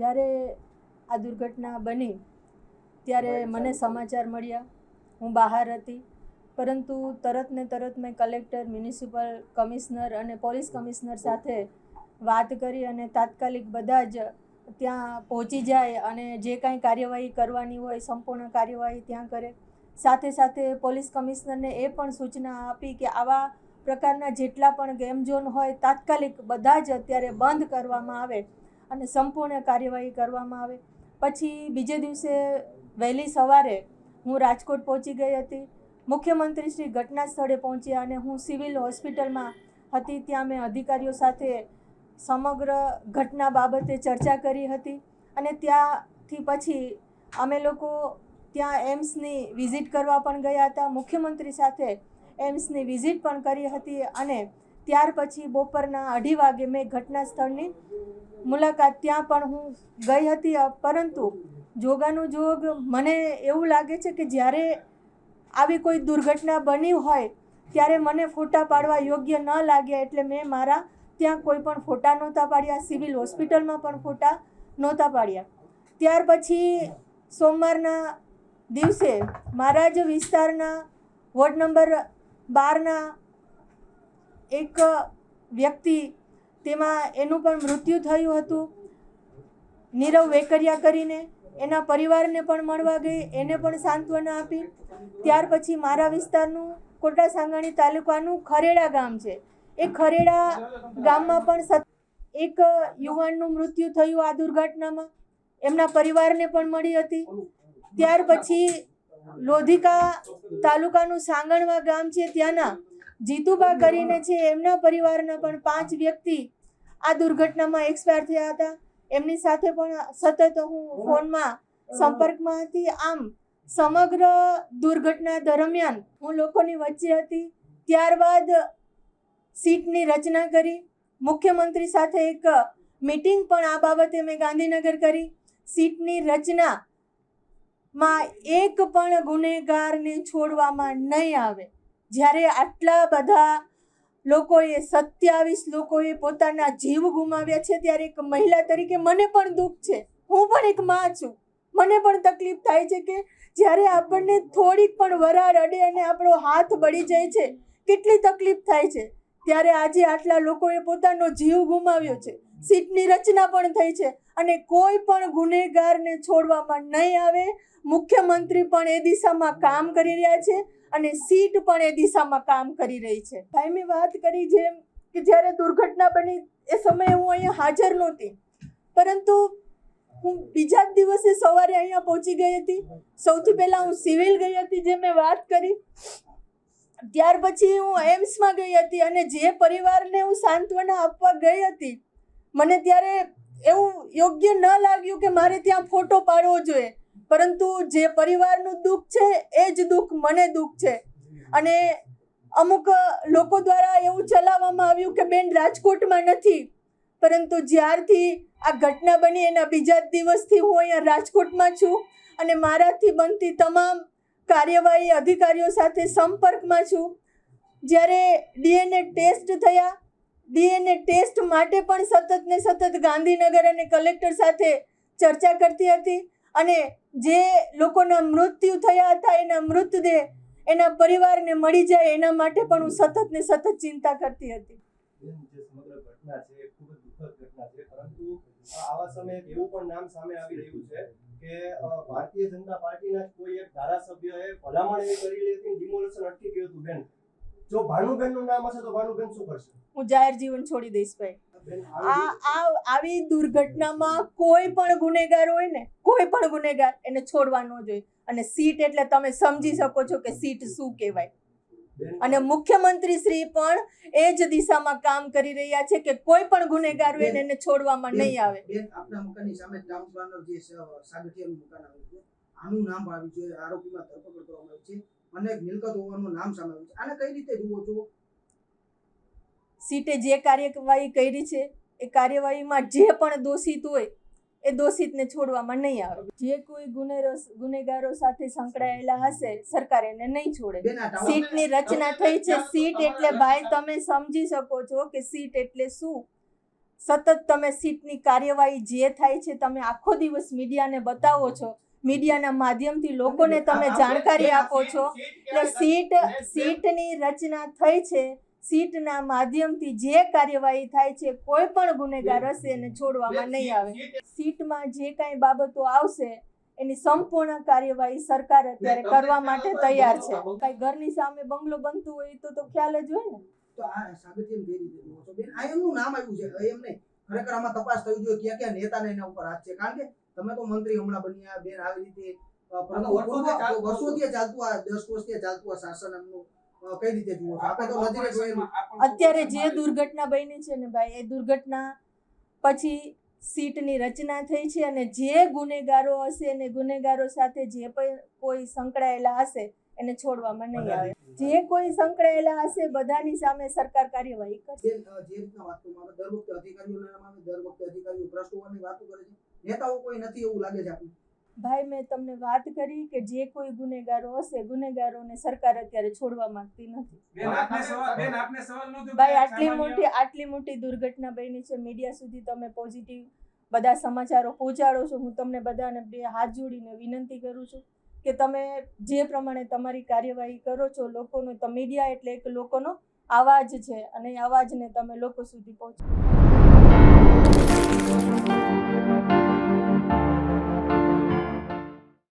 જ્યારે આ દુર્ઘટના બની ત્યારે મને સમાચાર મળ્યા. હું બહાર હતી, પરંતુ તરત ને તરત મેં કલેક્ટર, મ્યુનિસિપલ કમિશનર અને પોલીસ કમિશનર સાથે વાત કરી અને તાત્કાલિક બધા જ ત્યાં પહોંચી જાય અને જે કાંઈ કાર્યવાહી કરવાની હોય સંપૂર્ણ કાર્યવાહી ત્યાં કરે. સાથે સાથે પોલીસ કમિશનરને એ પણ સૂચના આપી કે આવા પ્રકારના જેટલા પણ ગેમ ઝોન હોય તાત્કાલિક બધા જ અત્યારે બંધ કરવામાં આવે અને સંપૂર્ણ કાર્યવાહી કરવામાં આવે. પછી બીજે દિવસે વહેલી સવારે હું રાજકોટ પહોંચી ગઈ હતી. મુખ્યમંત્રી શ્રી ઘટના સ્થળે પહોંચ્યા અને હું સિવિલ હોસ્પિટલમાં હતી. ત્યાં મેં અધિકારીઓ સાથે સમગ્ર ઘટના બાબતે ચર્ચા કરી હતી અને ત્યાંથી પછી અમે લોકો ત્યાં એમ્સની વિઝિટ કરવા પણ ગયા હતા. મુખ્યમંત્રી સાથે એમ્સની વિઝિટ પણ કરી હતી અને ત્યાર પછી બપોરના 2:30 વાગે મેં ઘટના સ્થળની મુલાકાત ત્યાં પણ હું ગઈ હતી. પરંતુ જોગાનું જોગ મને એવું લાગે છે કે જ્યારે આવી કોઈ દુર્ઘટના બની હોય ત્યારે મને ફોટા પાડવા યોગ્ય ન લાગ્યા, એટલે મેં મારા ત્યાં કોઈ પણ ફોટા નહોતા પાડ્યા. સિવિલ હોસ્પિટલમાં પણ ફોટા નહોતા પાડ્યા. ત્યાર પછી સોમવારના દિવસે મારા જ વિસ્તારના વોર્ડ નંબર 12ના એક વ્યક્તિ, તેમાં એનું પણ મૃત્યુ થયું હતું. નીરવ વેકરિયા કરીને એના પરિવારને પણ મળવા ગઈ, એને પણ સાંત્વના આપી. ત્યાર પછી મારા વિસ્તારનું કોટા સાંગાણી તાલુકાનું ખરેડા ગામ છે. એ ખરેડા ગામમાં પણ એક યુવાનનું મૃત્યુ થયું આ દુર્ઘટનામાં. એમના પરિવારને પણ મળી હતી. ત્યાર પછી લોધિકા તાલુકાનું સાંગણવા ગામ છે, ત્યાંના જીતુબા કરીને છે, એમના પરિવારના પણ 5 વ્યક્તિ આ દુર્ઘટનામાં એક્સપાયર થયા હતા. એમની સાથે પણ સતત હું ફોનમાં સંપર્કમાં હતી. આમ સમગ્ર દુર્ઘટના દરમિયાન હું લોકોની વચ્ચે હતી. ત્યારબાદ સીટની રચના કરી. મુખ્યમંત્રી સાથે એક મીટિંગ પણ આ બાબતે મેં ગાંધીનગર કરી. સીટની રચનામાં એક પણ ગુનેગારને છોડવામાં નહીં આવે. જ્યારે આટલા બધા લોકોએ 27 લોકોએ પોતાના જીવ ગુમાવ્યા છે, ત્યારે એક મહિલા તરીકે મને પણ દુઃખ છે. હું પણ એક માં છું. મને પણ તકલીફ થાય છે કે જ્યારે આપણને થોડીક પણ વરાળ અડે અને આપણો હાથ બળી જાય છે, કેટલી તકલીફ થાય છે. ત્યારે આજે આટલા લોકોએ પોતાનો જીવ ગુમાવ્યો છે. સીટની રચના પણ થઈ છે અને કોઈ પણ ગુનેગારને છોડવામાં નહીં આવે. મુખ્યમંત્રી પણ એ દિશામાં કામ કરી રહ્યા છે અને સીટ પણ એ દિશામાં કામ કરી રહી છે. ભાઈ મેં વાત કરી જેમ કે જ્યારે દુર્ઘટના બની એ સમયે હું અહીંયા હાજર નહોતી, પરંતુ હું બીજા જ દિવસે સવારે અહીંયા પહોંચી ગઈ હતી. સૌથી પહેલાં હું સિવિલ ગઈ હતી, જે મેં વાત કરી. ત્યાર પછી હું એમ્સમાં ગઈ હતી અને જે પરિવારને હું સાંત્વના આપવા ગઈ હતી, મને ત્યારે એવું યોગ્ય ન લાગ્યું કે મારે ત્યાં ફોટો પાડવો જોઈએ, પરંતુ જે પરિવારનું દુઃખ છે એ જ દુઃખ મને દુઃખ છે. અને અમુક લોકો દ્વારા એવું ચલાવવામાં આવ્યું કે બેન રાજકોટમાં નથી, પરંતુ જ્યારથી આ ઘટના બની એના બીજા જ દિવસથી હું અહીંયા રાજકોટમાં છું અને મારાથી બનતી તમામ કાર્યવાહી અધિકારીઓ સાથે સંપર્કમાં છું. જ્યારે ડીએનએ ટેસ્ટ થયા, ડીએનએ ટેસ્ટ માટે પણ સતત ને સતત ગાંધીનગર અને કલેક્ટર સાથે ચર્ચા કરતી હતી અને જે લોકોના મૃત્યુ થયા હતા એના મૃતદેહ એના પરિવારને મળી જાય એના માટે પણ હું સતત ને સતત ચિંતા કરતી હતી. જે સમગ્ર ઘટના છે એ ખૂબ જ દુઃખદ ઘટના છે, પરંતુ આવા સમયે એવું પણ નામ સામે આવી રહ્યું છે કે ભારતીય જનતા પાર્ટીના કોઈ એક ધારાસભ્યએ ભલામણ એવી કરેલી હતી, ડિમોલેશન અટકી ગયું હતું. બેન, જો ભાનુબેનનું નામ હશે તો ભાનુબેન શું કરશે? હું જાહેર જીવન છોડી દઈશ ભાઈ. આવી દુર્ઘટનામાં કોઈ પણ ગુનેગાર હોય ને, કોઈ પણ ગુનેગાર એને છોડવા ન જોઈએ. અને સીટ એટલે તમે સમજી શકો છો કે સીટ શું કહેવાય. અને મુખ્યમંત્રી શ્રી પણ એ જ દિશામાં કામ કરી રહ્યા છે કે કોઈ પણ ગુનેગાર હોય એને છોડવામાં નહીં આવે. આપના મકાનની સામે ટાઉન્સમાં જે સાગઠિયાનું મકાન આવેલું છે, આનું નામ આવ્યું છે, આરોપીમાં ધરપકડ કરવામાં આવી છે, અનેક મિલકત હોવાનું નામ સામે આવ્યું છે. આને કઈ રીતે જુઓ છો? સીટે જે કાર્યવાહી કરી છે એ કાર્યવાહીમાં જે પણ દોષિત હોય એ દોષિતને છોડવામાં નહીં આવે. જે કોઈ ગુનેગારો સાથે સંકળાયેલા હશે સરકાર એને નહીં છોડે. સીટની રચના થઈ છે. સીટ એટલે ભાઈ તમે સમજી શકો છો કે સીટ એટલે શું. સતત તમે સીટની કાર્યવાહી જે થાય છે તમે આખો દિવસ મીડિયાને બતાવો છો, મીડિયાના માધ્યમથી લોકોને તમે જાણકારી આપો છો. એટલે સીટની રચના થઈ છે, સીટના માધ્યમથી જે કાર્યવાહી થાય છે, કોઈ પણ ગુનેગાર હશે એને છોડવામાં નહીં આવે. સીટમાં જે કાંઈ બાબતો આવશે એની સંપૂર્ણ કાર્યવાહી સરકાર અત્યારે કરવા માટે તૈયાર છે. કાંઈ ઘરની સામે બંગલો બનતું હોય તો ખ્યાલ જ હોય ને. તો આ સાગઠિયાનું કઈ રીતે જુઓ છો બેન? આ એમનું નામ આવ્યું છે, એમ નહીં. ખરેખર આમાં તપાસ થવી જોઈએ ક્યાં ક્યાં નેતાને એના ઉપર હાથ છે. કારણ કે તમે તો મંત્રી હમણાં બન્યા બેન આવી રીતે, પરંતુ વર્ષોથી ચાલતું આ 10 વર્ષથી ચાલતું આ શાસન એમનું કઈ રીતે જુઓ છો? આપણે તો નજરે જોયેલું. અત્યારે જે દુર્ઘટના બની છે ને ભાઈ, એ દુર્ઘટના પછી સીટની રચના થઈ છે અને જે ગુનેગારો હશે અને ગુનેગારો સાથે જે પણ કોઈ સંકળાયેલા હશે એને છોડવામાં નહીં આવે. જે કોઈ સંકળાયેલા હશે બધાની સામે સરકાર કાર્યવાહી કરશે. જે રીતના વાત કરવામાં આવે, દર વખતે અધિકારીઓના નામ આવે, દર વખતે અધિકારીઓ ભ્રષ્ટ હોવાની વાતો કરે છે, નેતાઓ કોઈ નથી એવું લાગે છે આપણને? ભાઈ મેં તમને વાત કરી કે જે કોઈ ગુનેગારો હશે, ગુનેગારોને સરકાર અત્યારે છોડવા માંગતી નથી. ભાઈ આટલી મોટી દુર્ઘટના બની છે, મીડિયા સુધી તમે પોઝિટિવ બધા સમાચારો પહોંચાડો છો. હું તમને બધાને બે હાથ જોડીને વિનંતી કરું છું કે તમે જે પ્રમાણે તમારી કાર્યવાહી કરો છો, લોકોનો તો મીડિયા એટલે એક લોકોનો અવાજ છે અને એ અવાજને તમે લોકો સુધી પહોંચાડો.